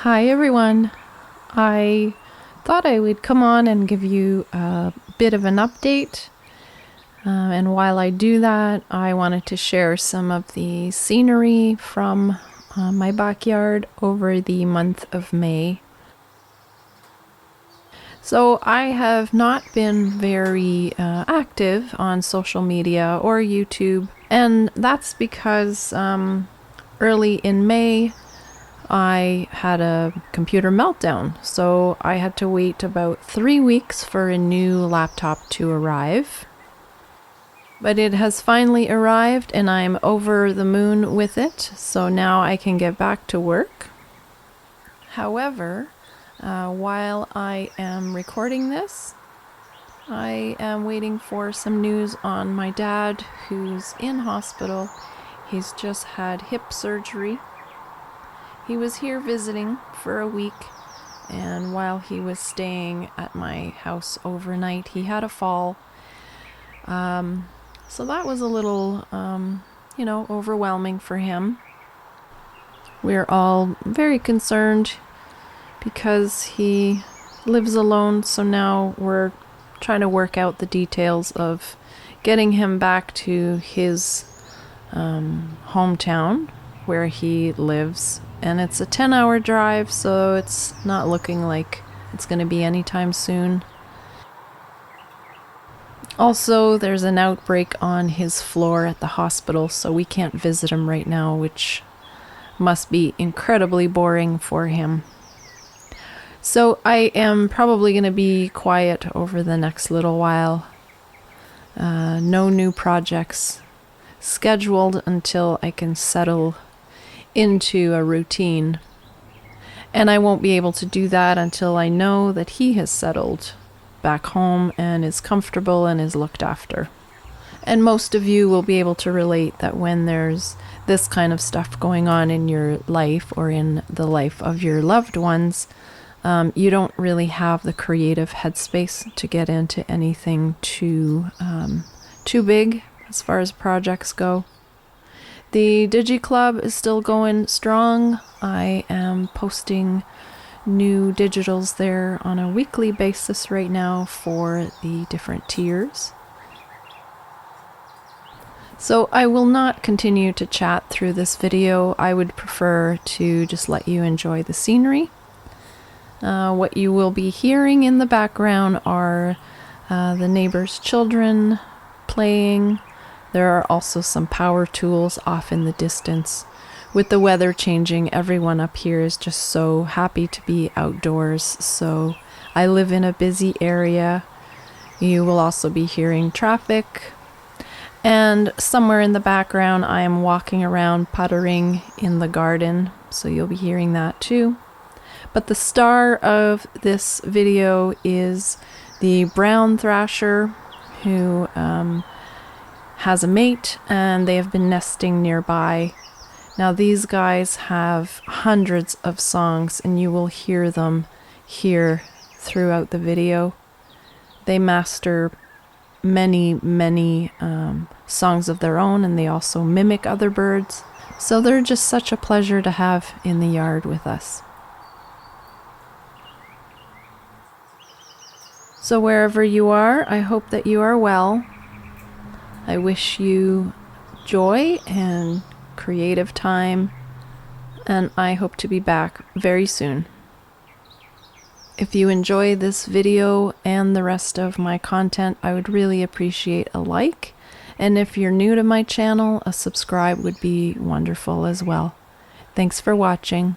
Hi everyone. I thought I would come on and give you a bit of an update. And while I do that, I wanted to share some of the scenery from my backyard over the month of May. So I have not been very active on social media or YouTube, and that's because early in May I had a computer meltdown, so I had to wait about 3 weeks for a new laptop to arrive. But it has finally arrived and I'm over the moon with it, so now I can get back to work. However, while I am recording this, I am waiting for some news on my dad, who's in hospital. He's just had hip surgery. He was here visiting for a week, and while he was staying at my house overnight, he had a fall. So that was a little, overwhelming for him. We're all very concerned because he lives alone, so now we're trying to work out the details of getting him back to his hometown where he lives. And it's a 10-hour drive, so it's not looking like it's going to be anytime soon. Also, there's an outbreak on his floor at the hospital, so we can't visit him right now, which must be incredibly boring for him. So I am probably going to be quiet over the next little while. No new projects scheduled until I can settle into a routine. And I won't be able to do that until I know that he has settled back home and is comfortable and is looked after. And most of you will be able to relate that when there's this kind of stuff going on in your life or in the life of your loved ones, you don't really have the creative headspace to get into anything too big as far as projects go. The Digi Club is still going strong. I am posting new digitals there on a weekly basis right now for the different tiers. So I will not continue to chat through this video. I would prefer to just let you enjoy the scenery. What you will be hearing in the background are the neighbors' children playing. There are also some power tools off in the distance. With the weather changing, everyone up here is just so happy to be outdoors. So I live in a busy area. You will also be hearing traffic. And somewhere in the background, I am walking around puttering in the garden. So you'll be hearing that too. But the star of this video is the brown thrasher, who has a mate, and they have been nesting nearby. Now these guys have hundreds of songs, and you will hear them here throughout the video. They master many songs of their own, and they also mimic other birds. So they're just such a pleasure to have in the yard with us. So wherever you are, I hope that you are well. I wish you joy and creative time, and I hope to be back very soon. If you enjoy this video and the rest of my content, I would really appreciate a like, and if you're new to my channel, a subscribe would be wonderful as well. Thanks for watching.